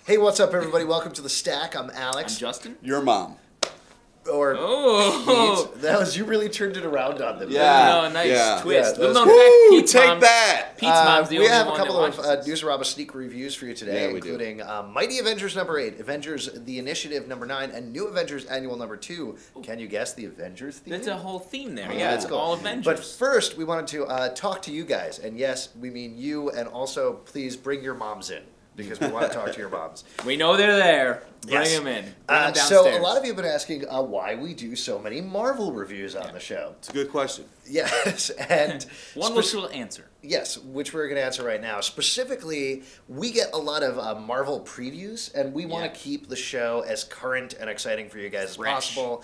Hey, what's up, everybody? Welcome to The Stack. I'm Alex. I'm Justin. Your mom. Or Pete. That was, you really turned it around on them. Yeah. Nice twist. Yeah, Little known fact, Pete's take mom, that. Pete's mom's the we only have a one couple that of watches Newsarama Sneak Reviews for you today, Yeah, including Mighty Avengers number 8, Avengers The Initiative number 9, and New Avengers Annual number 2. Can you guess the Avengers theme? That's a whole theme there. Oh, Yeah, it's cool. all Avengers. But first, we wanted to talk to you guys. And yes, we mean you, and also please bring your moms in, because we want to talk to your moms. We know they're there. Bring Yes. them in. Bring them So downstairs. a lot of you have been asking why we do so many Marvel reviews on the show. It's a good question. Yes, and One which will answer. yes, which we're going to answer right now. Specifically, we get a lot of Marvel previews, and we want Yeah. to keep the show as current and exciting for you guys as Fresh. possible.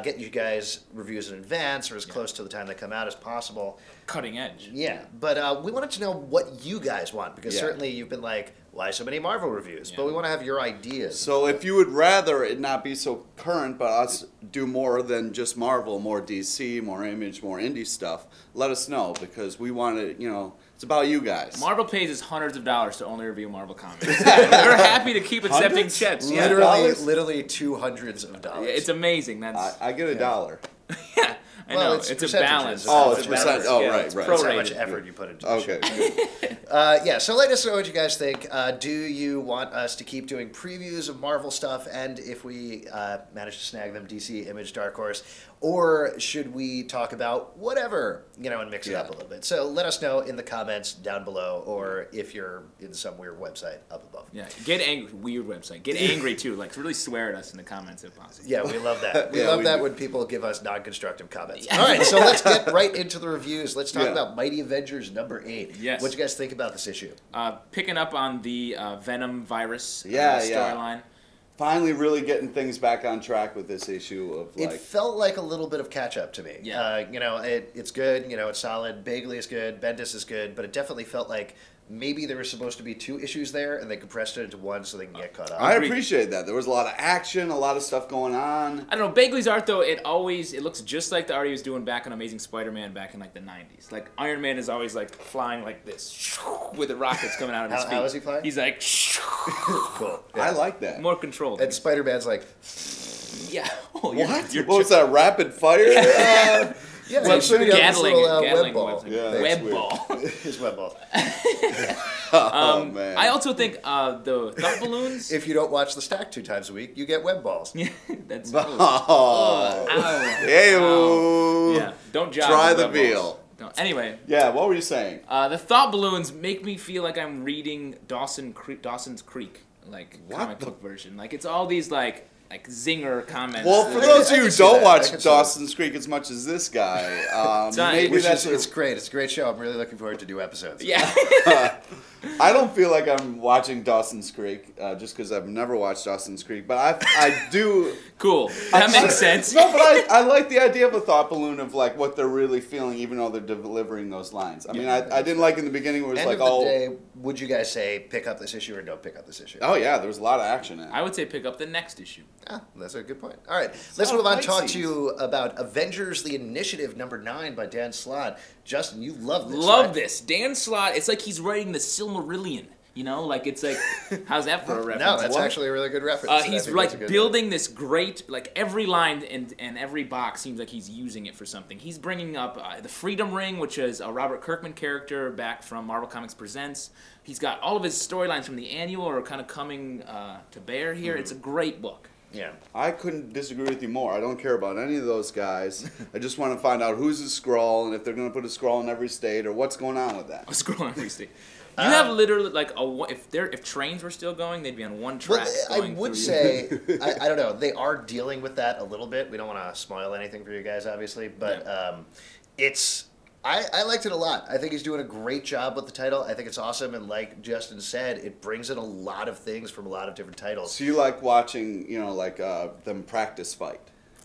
Get you guys reviews in advance or as close to the time they come out as possible. Cutting edge. Yeah, but we wanted to know what you guys want, because Yeah. certainly you've been like, why so many Marvel reviews? But we want to have your ideas. So if you would rather it not be so current, but us do more than just Marvel, more DC, more Image, more indie stuff, let us know, because we want to, it's about you guys. Marvel pays us hundreds of dollars to only review Marvel comics. They're happy to keep accepting Hundreds? checks. Yeah. Literally $200s. It's amazing. That's I get $1. yeah. I Well, know. it's It's a percentages. balance. Oh, it's it's percent. percent. Oh, Yeah, right, it's right. That's how prorated. much effort you put into the show. Okay. Yeah, so let us know what you guys think. Do you want us to keep doing previews of Marvel stuff, and if we manage to snag them, DC, Image, Dark Horse, or should we talk about whatever, and mix it up a little bit? So let us know in the comments down below, or if you're in some weird website up above. Yeah. Get angry. Weird website. Get angry too. Like really swear at us in the comments if possible. Yeah, we love that. We Yeah, love we that do. when people give us non-constructive comments. Yeah. All right, so let's get right into the reviews. Let's talk Yeah. about Mighty Avengers number 8. Yes. What do you guys think about this issue? Picking up on the Venom virus Yeah. storyline. Finally really getting things back on track with this issue of It felt like a little bit of catch-up to me. Yeah. It's good. It's solid. Bagley is good. Bendis is good. But it definitely felt like maybe there was supposed to be 2 issues there, and they compressed it into one so they can get caught up. I Agreed. appreciate that. There was a lot of action, a lot of stuff going on. I don't know. Bagley's art though, it looks just like the art he was doing back on Amazing Spider-Man back in like the '90s. Like Iron Man is always like flying like this with the rockets coming out of his feet. How is he flying? He's like Cool. I like that. more controlled. And Spider-Man's like, Yeah. Oh, What was that, rapid fire? yeah, Well, he's shooting out this Gatling- little Gatling web ball. weapon. Yeah, that's Web weird. ball. His web ball. Oh, man. I also think the thought balloons. If you don't watch the Stack 2 times a week, you get web balls. Yeah, that's Oh. ow. Hey-o. Yeah, don't jog. Try with the web balls. veal. Don't. Anyway, Yeah, what were you saying? the thought balloons make me feel like I'm reading Dawson's Creek, like What comic the- book version. Like it's all these like zinger comments. Well, for that- those of I you can who see don't that. I watch can see Dawson's Creek as much as this guy, maybe Which that's is, it's great. It's a great show. I'm really looking forward to new episodes. yeah. I don't feel like I'm watching Dawson's Creek just because I've never watched Dawson's Creek, but I do. Cool. That makes sense. No, but I like the idea of a thought balloon of like what they're really feeling, even though they're delivering those lines. I mean, I didn't like in the beginning where it was End like, of the oh, day, would you guys say pick up this issue or don't pick up this issue? oh yeah, there was a lot of action in it. I would say pick up the next issue. Ah, that's a good point. All right, let's lot move of on and fight talk scenes. to you about Avengers The Initiative number 9 by Dan Slott. Justin, you love this. Love right? this. Dan Slott, it's like he's writing the Silmarillion. Like it's like, how's that for a reference? No, that's What? actually a really good reference. and I He's think that's a like good building this great, like every line and every box seems like he's using it for something. He's bringing up the Freedom Ring, which is a Robert Kirkman character back from Marvel Comics Presents. He's got all of his storylines from the annual are kind of coming to bear here. It's a great book. Yeah. I couldn't disagree with you more. I don't care about any of those guys. I just want to find out who's a Skrull and if they're going to put a Skrull in every state or what's going on with that. I'll scroll on every state. You have literally like if trains were still going, they'd be on one track. Well, I going would through- say, I don't know, they are dealing with that a little bit. We don't want to spoil anything for you guys, obviously, but I liked it a lot. I think he's doing a great job with the title. I think it's awesome, and like Justin said, it brings in a lot of things from a lot of different titles. So you like watching, them practice fight?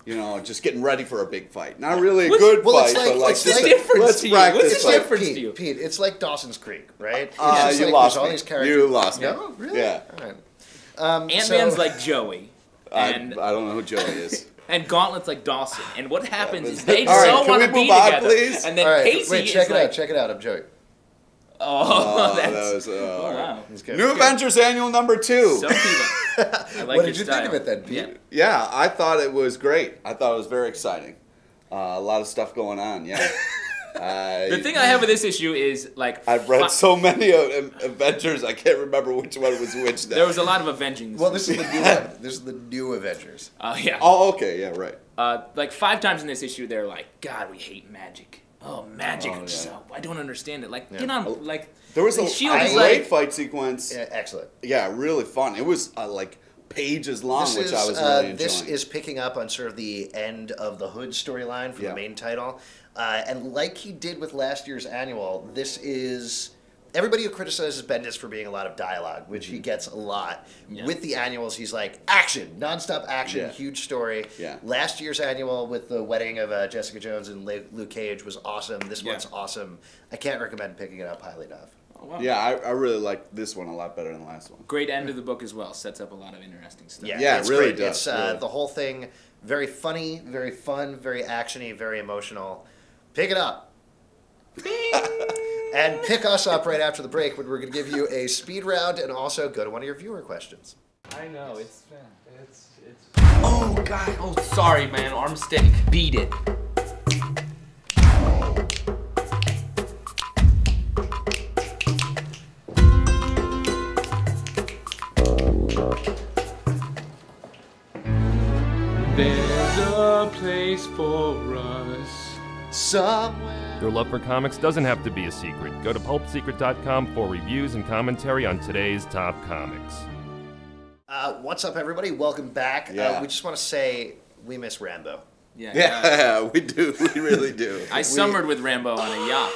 Just getting ready for a big fight. Not really a good well, fight, it's like- but like it's just the like, difference let's to you. practice What's the It's fight. like difference to Pete, you? Pete, it's like Dawson's Creek, right? It's just You like, lost there's all me. these characters. You lost me. No, really? Yeah. All right. Ant-Man's so- like Joey. And I don't know who Joey is. and Gauntlet's like Dawson. And what happens is they All right, so can want we to be move on, together. please? And then All right, Casey wait, check is it like, out. Check it out. I'm Joey. Oh, that that's... was wow. New Avengers Annual #2. Some people. I like What did you style. think of it then, Pete? Yeah, I thought it was great. I thought it was very exciting. A lot of stuff going on, yeah. The thing I have with this issue is, like... I've read so many Avengers, I can't remember which one was which now. There was a lot of Avenging. Well, this is the new one. This is the new Avengers. Yeah. Oh, okay, yeah, right. Like 5 times in this issue, they're like, God, we hate magic. Oh, magic. Oh, yeah. So, I don't understand it. Like, get on, like... There was a Shield is great like... fight sequence. Yeah, excellent. Yeah, really fun. It was like pages long, This which is, I was really enjoying. This is picking up on sort of the end of the Hood storyline from the main title. And like he did with last year's annual, this is... Everybody who criticizes Bendis for being a lot of dialogue, which he gets a lot, with the annuals, he's like, action, nonstop action, huge story. Yeah. Last year's annual with the wedding of Jessica Jones and Luke Cage was awesome. This one's awesome. I can't recommend picking it up highly enough. Oh, wow. Yeah, I really like this one a lot better than the last one. Great end of the book as well. Sets up a lot of interesting stuff. Yeah, Yeah, it's it really great. does, It's really. the whole thing very funny, very fun, very actiony, very emotional. Pick it up. And pick us up right after the break when we're going to give you a speed round and also go to one of your viewer questions. I know, it's... Oh, God. Oh, sorry, man. Arm stick. Beat it. There's a place for us Somewhere. Your love for comics doesn't have to be a secret. Go to pulpsecret.com for reviews and commentary on today's top comics. What's up, everybody? Welcome back. Yeah. We just want to say we miss Rambo. Yeah, we do. We really do. I summered with Rambo on a yacht.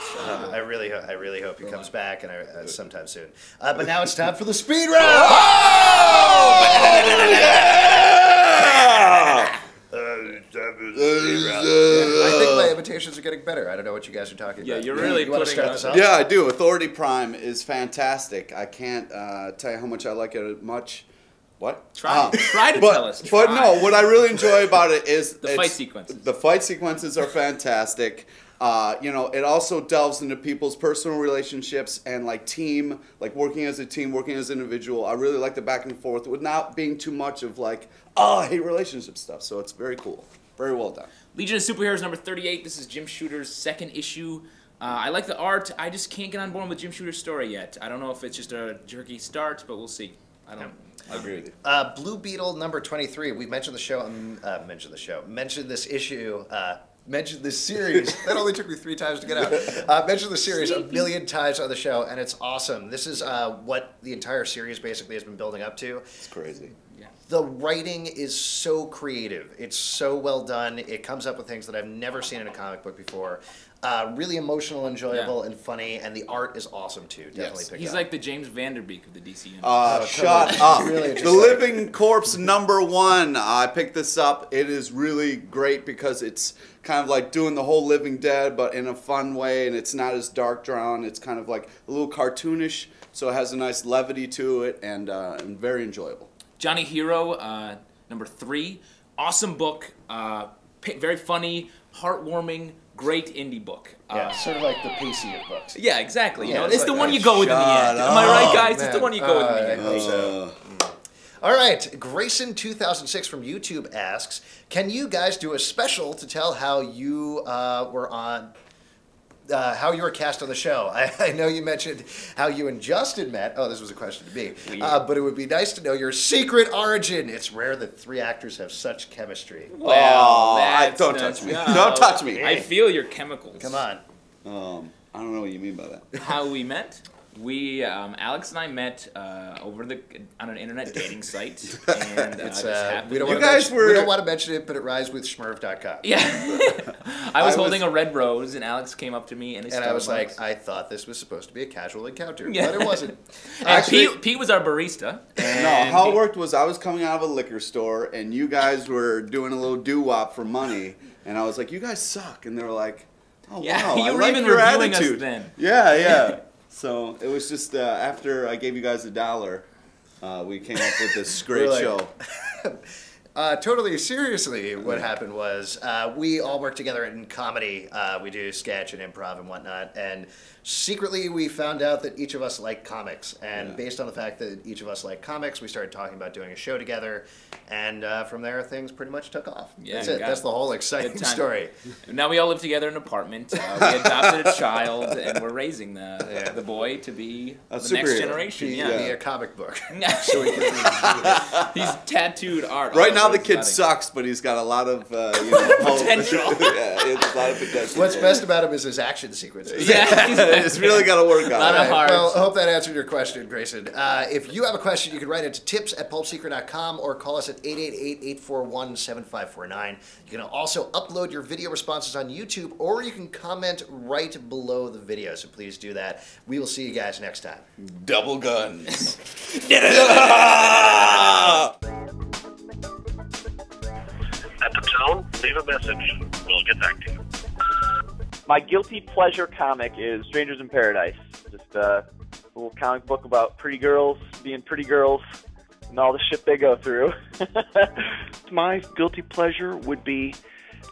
I really hope he comes back and sometime soon. But now it's time for the speed round. I think my imitations are getting better. I don't know what you guys are talking Yeah, about. you're really you want to putting start us this off? Yeah, I do. Authority Prime is fantastic. I can't tell you how much I like it much. What? Try to tell us. But Try. no, what I really enjoy about it is The fight sequences. The fight sequences are fantastic. It also delves into people's personal relationships and like team, like working as a team, working as an individual. I really like the back and forth without being too much of like, oh, I hate relationship stuff. So it's very cool. Very well done. Legion of Superheroes number 38. This is Jim Shooter's second issue. I like the art. I just can't get on board with Jim Shooter's story yet. I don't know if it's just a jerky start, but we'll see. I agree with you. Blue Beetle number 23. We mentioned the show. Mentioned this issue. Mentioned this series. That only took me 3 times to get out. Mentioned the series a million times on the show, and it's awesome. This is what the entire series basically has been building up to. It's crazy. Yeah. The writing is so creative. It's so well done. It comes up with things that I've never seen in a comic book before. Really emotional, enjoyable, and funny, and the art is awesome too. Definitely pick it He's up. like the James Vanderbeek of the DC universe. Shut up. Really The Living Corpse number 1. I picked this up. It is really great because it's kind of like doing the whole Living Dead, but in a fun way, and it's not as dark drawn. It's kind of like a little cartoonish, so it has a nice levity to it, and very enjoyable. Johnny Hiro, number 3. Awesome book. Very funny, heartwarming, great indie book. Sort of like the PC of books. Yeah, exactly. You know, it's it's the like one that. you go with in the end. Am I right, guys? Man. It's the one you go with in the I end. hope so. All right, Grayson 2006 from YouTube asks, can you guys do a special to tell how you were on, how you were cast on the show? I know you mentioned how you and Justin met. Oh, this was a question to me. But it would be nice to know your secret origin. It's rare that 3 actors have such chemistry. Well, Don't touch me. Don't touch me. I feel your chemicals. Come on. I don't know what you mean by that. How we met? We, Alex and I met on an internet dating site, and It's, just happened. we don't You want to guys mention, were- we don't want to mention it, but it rhymes with Schmurf.com. Yeah, I was I holding was- a red rose, and Alex came up to me, and And I was like, I thought this was supposed to be a casual encounter, Yeah. but it wasn't. and Actually- Pete was our barista. No, and how it he- worked was I was coming out of a liquor store, and you guys were doing a little doo-wop for money, and I was like, you guys suck. And they were like, oh, Yeah, wow, you I were like even your reviewing us attitude. then. Yeah. So it was just after I gave you guys $1, we came up with this great We're like- show. Totally seriously, what happened was we all work together in comedy. We do sketch and improv and whatnot, and secretly we found out that each of us like comics. And based on the fact that each of us like comics, we started talking about doing a show together, and from there things pretty much took off. Yeah, That's it. That's the whole exciting story. Now we all live together in an apartment. We adopted a child, and we're raising the boy to be the next generation. Be a comic book. So we can he's tattooed art. Right now the kid sucks, but he's got a lot of potential. Yeah, he has a lot of potential. What's best about him is his action sequences. Yeah, it's really got to work on. A lot of heart. Well, I hope that answered your question, Grayson. If you have a question, you can write it to tips@pulpsecret.com or call us at 888-841-7549. You can also upload your video responses on YouTube, or you can comment right below the video. So please do that. We will see you guys next time. Double guns. At the tone, leave a message. We'll get back to you. My guilty pleasure comic is Strangers in Paradise. Just a little comic book about pretty girls being pretty girls and all the shit they go through. My guilty pleasure would be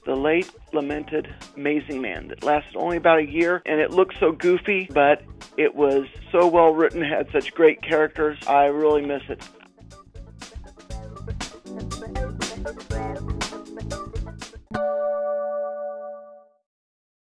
the late lamented Amazing Man that lasted only about a year, and it looked so goofy, but it was so well written, had such great characters. I really miss it.